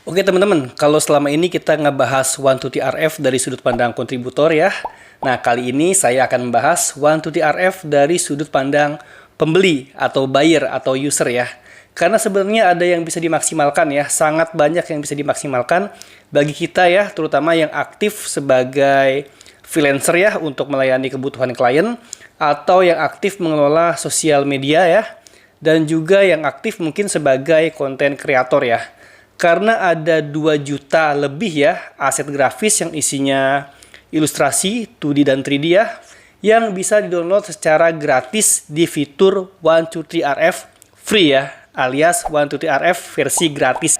Oke teman-teman, kalau selama ini kita ngebahas 123RF dari sudut pandang kontributor ya. Nah, kali ini saya akan membahas 123RF dari sudut pandang pembeli atau buyer atau user ya. Karena sebenarnya ada yang bisa dimaksimalkan ya, sangat banyak yang bisa dimaksimalkan bagi kita ya, terutama yang aktif sebagai freelancer ya untuk melayani kebutuhan klien, atau yang aktif mengelola sosial media ya, dan juga yang aktif mungkin sebagai konten kreator ya. Karena ada 2 juta lebih ya aset grafis yang isinya ilustrasi 2D dan 3D ya, yang bisa di-download secara gratis di fitur 123RF free ya, alias 123RF versi gratis.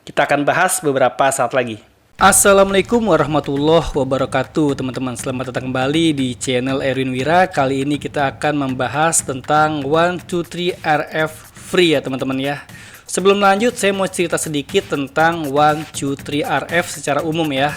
Kita akan bahas beberapa saat lagi. Assalamualaikum warahmatullahi wabarakatuh teman-teman. Selamat datang kembali di channel Erwin Wira. Kali ini kita akan membahas tentang 123RF free ya teman-teman ya. Sebelum lanjut, saya mau cerita sedikit tentang 123RF secara umum ya.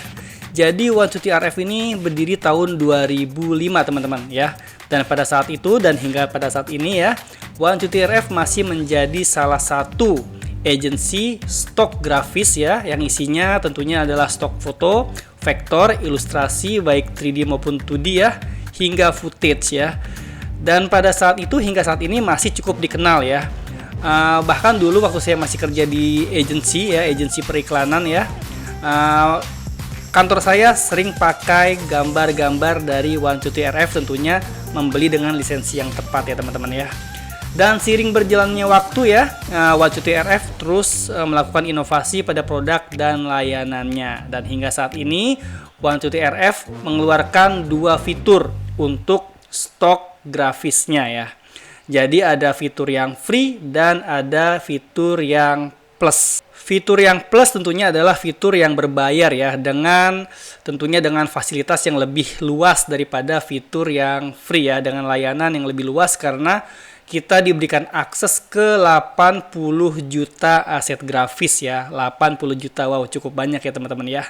Jadi 123RF ini berdiri tahun 2005 teman-teman ya. Dan pada saat itu dan hingga pada saat ini ya, 123RF masih menjadi salah satu agensi stok grafis ya, yang isinya tentunya adalah stok foto, vektor, ilustrasi baik 3D maupun 2D ya, hingga footage ya. Dan pada saat itu hingga saat ini masih cukup dikenal ya. Bahkan dulu waktu saya masih kerja di agensi periklanan ya, kantor saya sering pakai gambar-gambar dari 123RF, tentunya membeli dengan lisensi yang tepat ya teman-teman ya. Dan seiring berjalannya waktu ya, 123RF terus melakukan inovasi pada produk dan layanannya. Dan hingga saat ini 123RF mengeluarkan 2 fitur untuk stok grafisnya ya. Jadi ada fitur yang free dan ada fitur yang plus. Fitur yang plus tentunya adalah fitur yang berbayar ya, tentunya dengan fasilitas yang lebih luas daripada fitur yang free ya, dengan layanan yang lebih luas karena kita diberikan akses ke 80 juta aset grafis ya. 80 juta, wow, cukup banyak ya teman-teman ya.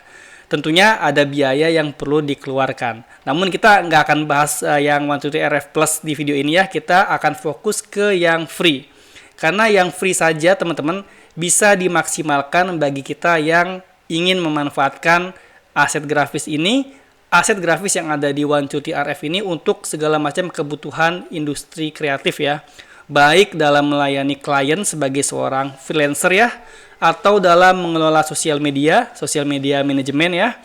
Tentunya ada biaya yang perlu dikeluarkan. Namun kita nggak akan bahas yang 123RF Plus di video ini ya. Kita akan fokus ke yang free. Karena yang free saja teman-teman bisa dimaksimalkan bagi kita yang ingin memanfaatkan aset grafis ini. Aset grafis yang ada di 123RF ini untuk segala macam kebutuhan industri kreatif ya. Baik dalam melayani klien sebagai seorang freelancer ya, atau dalam mengelola sosial media manajemen ya,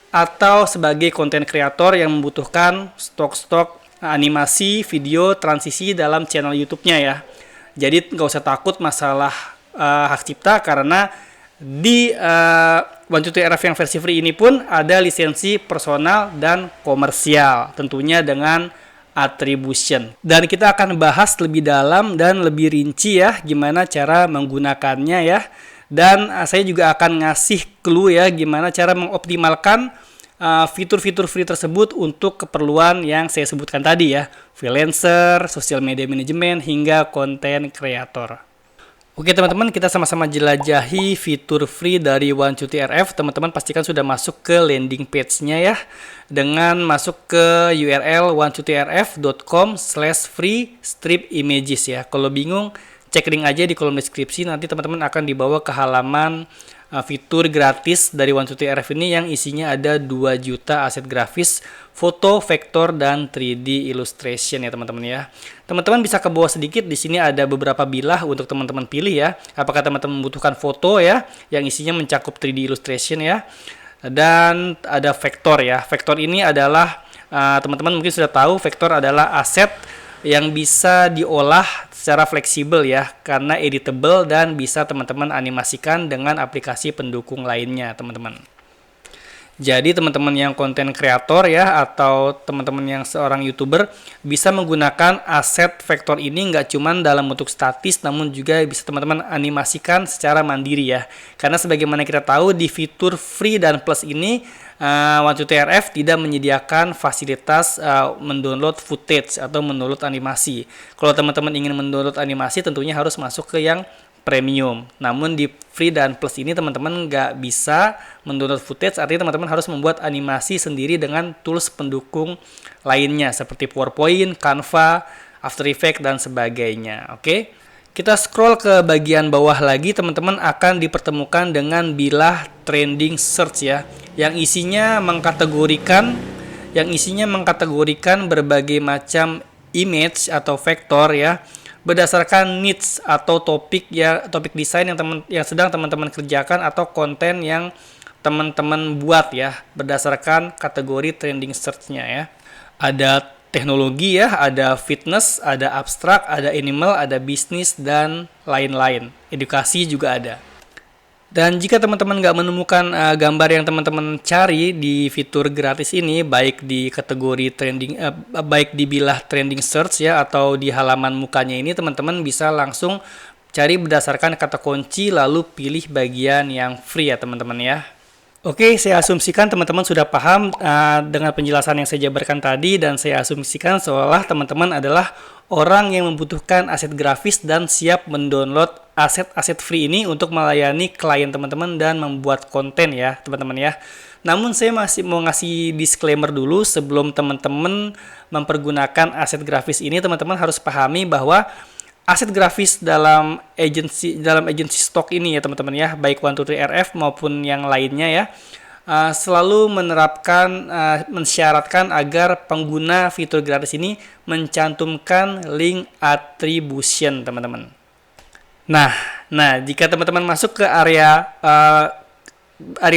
atau sebagai konten kreator yang membutuhkan stok-stok animasi, video, transisi dalam channel YouTube-nya ya. Jadi nggak usah takut masalah hak cipta karena di 123RF yang versi free ini pun ada lisensi personal dan komersial, tentunya dengan attribution. Dan kita akan bahas lebih dalam dan lebih rinci ya gimana cara menggunakannya ya. Dan saya juga akan ngasih clue ya gimana cara mengoptimalkan fitur-fitur free tersebut untuk keperluan yang saya sebutkan tadi ya. Freelancer, social media management, hingga konten kreator. Oke teman-teman, kita sama-sama jelajahi fitur free dari 123RF. Teman-teman pastikan sudah masuk ke landing page-nya ya. Dengan masuk ke URL 123rf.com/free-images ya. Kalau bingung, cek link aja di kolom deskripsi, nanti teman-teman akan dibawa ke halaman fitur gratis dari 123RF ini yang isinya ada 2 juta aset grafis, foto, vektor, dan 3D illustration ya teman-teman ya. Teman-teman bisa ke bawah sedikit, di sini ada beberapa bilah untuk teman-teman pilih ya. Apakah teman-teman membutuhkan foto ya, yang isinya mencakup 3D illustration ya. Dan ada vektor ya. Vektor ini adalah, teman-teman mungkin sudah tahu, vektor adalah aset yang bisa diolah secara fleksibel ya, karena editable dan bisa teman-teman animasikan dengan aplikasi pendukung lainnya teman-teman. Jadi teman-teman yang konten kreator ya, atau teman-teman yang seorang YouTuber bisa menggunakan aset vektor ini nggak cuman dalam bentuk statis, namun juga bisa teman-teman animasikan secara mandiri ya. Karena sebagaimana kita tahu di fitur free dan plus ini, 123RF tidak menyediakan fasilitas mendownload footage atau mendownload animasi. Kalau teman-teman ingin mendownload animasi tentunya harus masuk ke yang premium. Namun di free dan plus ini teman-teman nggak bisa mendownload footage, artinya teman-teman harus membuat animasi sendiri dengan tools pendukung lainnya seperti PowerPoint, Canva, After Effects, dan sebagainya. Oke. Kita scroll ke bagian bawah lagi, teman-teman akan dipertemukan dengan bilah trending search ya, yang isinya mengkategorikan berbagai macam image atau vektor ya, berdasarkan needs atau topik desain yang sedang teman-teman kerjakan atau konten yang teman-teman buat ya, berdasarkan kategori trending search-nya ya. Ada teknologi ya, ada fitness, ada abstrak, ada animal, ada bisnis, dan lain-lain. Edukasi juga ada. Dan jika teman-teman nggak menemukan gambar yang teman-teman cari di fitur gratis ini, baik di kategori trending, baik di bilah trending search ya, atau di halaman mukanya ini, teman-teman bisa langsung cari berdasarkan kata kunci, lalu pilih bagian yang free ya teman-teman ya. Oke, saya asumsikan teman-teman sudah paham dengan penjelasan yang saya jabarkan tadi, dan saya asumsikan seolah teman-teman adalah orang yang membutuhkan aset grafis dan siap mendownload aset-aset free ini untuk melayani klien teman-teman dan membuat konten ya teman-teman ya. Namun saya masih mau ngasih disclaimer dulu sebelum teman-teman mempergunakan aset grafis ini. Teman-teman harus pahami bahwa aset grafis dalam agency stok ini ya teman-teman ya, baik 123RF maupun yang lainnya ya, selalu mensyaratkan agar pengguna fitur gratis ini mencantumkan link attribution teman-teman. Nah, jika teman-teman masuk ke area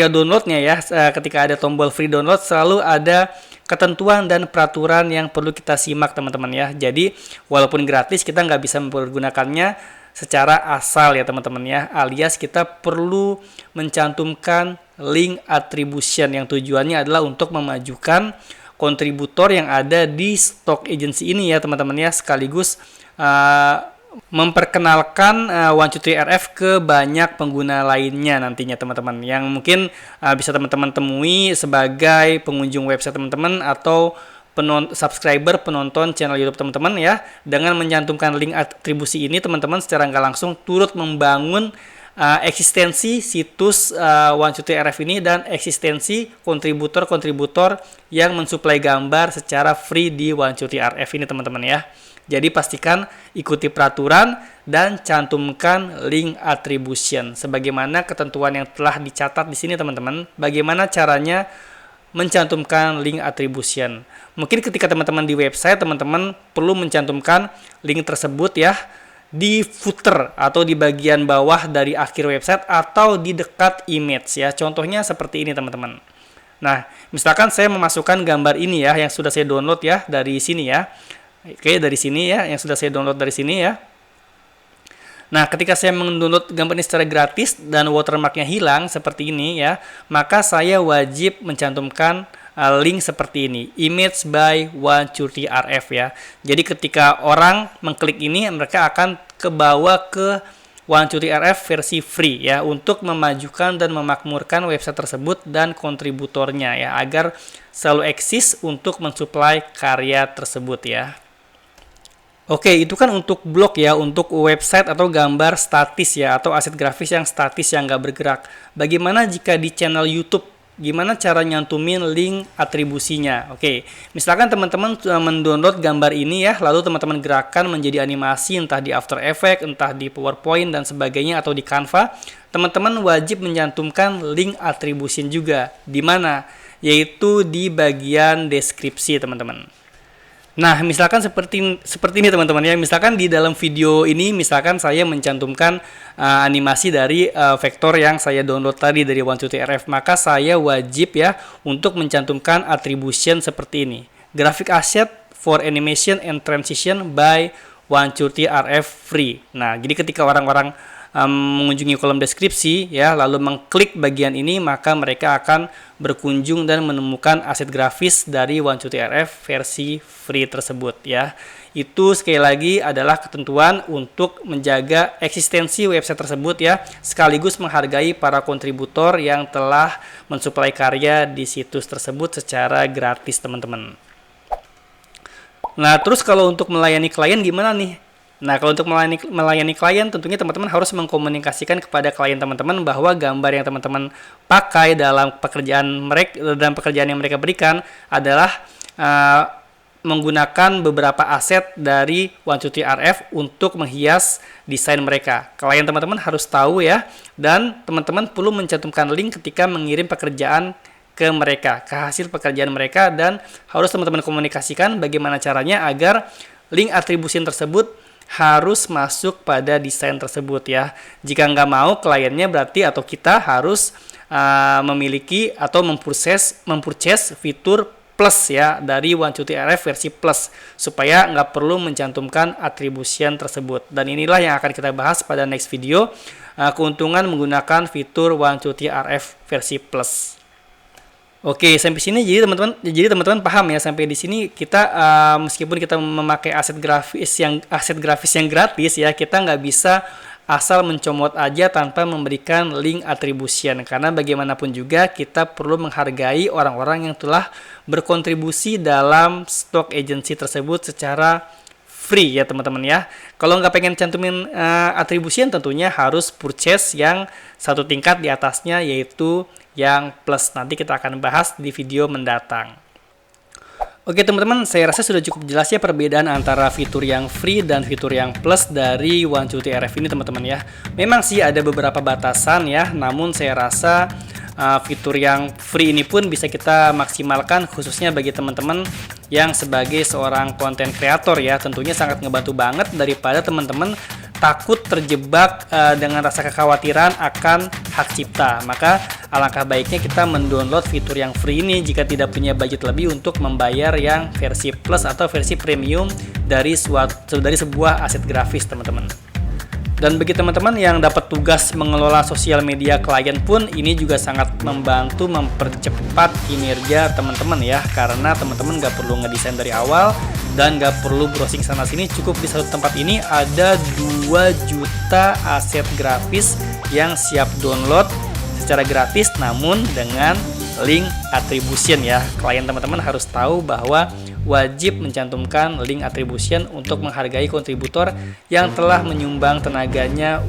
downloadnya ya, ketika ada tombol free download selalu ada ketentuan dan peraturan yang perlu kita simak teman-teman ya. Jadi walaupun gratis kita nggak bisa mempergunakannya secara asal ya teman-teman ya, alias kita perlu mencantumkan link attribution yang tujuannya adalah untuk memajukan kontributor yang ada di stock agency ini ya teman-teman ya, sekaligus memperkenalkan 123RF ke banyak pengguna lainnya nantinya teman-teman, yang mungkin bisa teman-teman temui sebagai pengunjung website teman-teman atau subscriber penonton channel YouTube teman-teman ya. Dengan mencantumkan link atribusi ini, teman-teman secara nggak langsung turut membangun eksistensi situs 123RF ini dan eksistensi kontributor-kontributor yang mensuplai gambar secara free di 123RF ini teman-teman ya. Jadi pastikan ikuti peraturan dan cantumkan link attribution sebagaimana ketentuan yang telah dicatat di sini teman-teman. Bagaimana caranya mencantumkan link attribution? Mungkin ketika teman-teman di website, teman-teman perlu mencantumkan link tersebut ya di footer atau di bagian bawah dari akhir website atau di dekat image ya. Contohnya seperti ini teman-teman. Nah, misalkan saya memasukkan gambar ini ya yang sudah saya download ya dari sini ya. Oke, dari sini ya, yang sudah saya download dari sini ya. Nah, ketika saya mendownload gambar ini secara gratis dan watermarknya hilang seperti ini ya, maka saya wajib mencantumkan link seperti ini, image by 123RF ya. Jadi ketika orang mengklik ini, mereka akan kebawa ke 123RF versi free ya, untuk memajukan dan memakmurkan website tersebut dan kontributornya ya, agar selalu eksis untuk mensuplai karya tersebut ya. Oke, itu kan untuk blog ya, untuk website atau gambar statis ya, atau aset grafis yang statis yang nggak bergerak. Bagaimana jika di channel YouTube? Gimana cara nyantumin link atribusinya? Oke, misalkan teman-teman mendownload gambar ini ya, lalu teman-teman gerakan menjadi animasi entah di After Effects, entah di PowerPoint dan sebagainya, atau di Canva. Teman-teman wajib mencantumkan link attribution juga. Di mana? Yaitu di bagian deskripsi teman-teman. Nah, misalkan seperti ini teman-teman ya. Misalkan di dalam video ini, misalkan saya mencantumkan animasi dari vektor yang saya download tadi dari 123RF, maka saya wajib ya untuk mencantumkan attribution seperti ini. Graphic asset for animation and transition by 123RF free. Nah, jadi ketika orang-orang mengunjungi kolom deskripsi ya, lalu mengklik bagian ini, maka mereka akan berkunjung dan menemukan aset grafis dari 123RF versi free tersebut ya. Itu sekali lagi adalah ketentuan untuk menjaga eksistensi website tersebut ya, sekaligus menghargai para kontributor yang telah mensuplai karya di situs tersebut secara gratis teman-teman. Nah, terus kalau untuk melayani klien gimana nih? Nah, kalau untuk melayani klien, tentunya teman-teman harus mengkomunikasikan kepada klien teman-teman bahwa gambar yang teman-teman pakai dalam pekerjaan yang mereka berikan adalah menggunakan beberapa aset dari 123RF untuk menghias desain mereka. Klien teman-teman harus tahu ya, dan teman-teman perlu mencantumkan link ketika mengirim pekerjaan ke mereka, ke hasil pekerjaan mereka, dan harus teman-teman komunikasikan bagaimana caranya agar link attribution tersebut harus masuk pada desain tersebut ya. Jika nggak mau, kliennya berarti atau kita harus memiliki atau mempurchase fitur plus ya dari 123RF versi plus, supaya nggak perlu mencantumkan attribution tersebut. Dan inilah yang akan kita bahas pada next video, keuntungan menggunakan fitur 123RF versi plus. Oke, sampai sini jadi teman-teman paham ya, sampai di sini kita meskipun kita memakai aset grafis yang gratis ya, kita nggak bisa asal mencomot aja tanpa memberikan link attribution, karena bagaimanapun juga kita perlu menghargai orang-orang yang telah berkontribusi dalam stock agency tersebut secara free ya teman-teman ya. Kalau nggak pengen cantumin attribution, tentunya harus purchase yang satu tingkat di atasnya, yaitu yang plus. Nanti kita akan bahas di video mendatang. Oke teman-teman, saya rasa sudah cukup jelas ya perbedaan antara fitur yang free dan fitur yang plus dari 123RF ini teman-teman ya. Memang sih ada beberapa batasan ya, namun saya rasa fitur yang free ini pun bisa kita maksimalkan, khususnya bagi teman-teman yang sebagai seorang konten kreator ya. Tentunya sangat ngebantu banget daripada teman-teman takut terjebak dengan rasa kekhawatiran akan hak cipta. Maka alangkah baiknya kita mendownload fitur yang free ini jika tidak punya budget lebih untuk membayar yang versi plus atau versi premium dari sebuah aset grafis teman-teman. Dan bagi teman-teman yang dapat tugas mengelola sosial media klien pun, ini juga sangat membantu mempercepat kinerja teman-teman ya, karena teman-teman nggak perlu ngedesain dari awal dan nggak perlu browsing sana sini. Cukup di satu tempat ini ada 2 juta aset grafis yang siap download secara gratis, namun dengan link attribution ya. Klien teman-teman harus tahu bahwa wajib mencantumkan link attribution untuk menghargai kontributor yang telah menyumbang tenaganya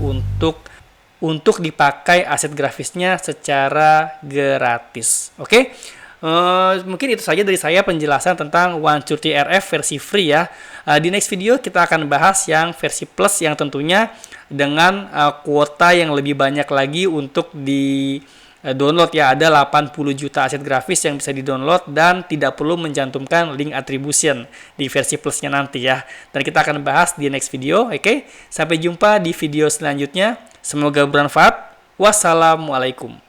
untuk dipakai aset grafisnya secara gratis. Oke. Mungkin itu saja dari saya penjelasan tentang 123RF versi free ya. Di next video kita akan bahas yang versi plus yang tentunya dengan kuota yang lebih banyak lagi untuk di download ya. Ada 80 juta aset grafis yang bisa di-download dan tidak perlu mencantumkan link attribution di versi plusnya nanti ya. Dan kita akan bahas di next video. Oke. Sampai jumpa di video selanjutnya. Semoga bermanfaat. Wassalamualaikum.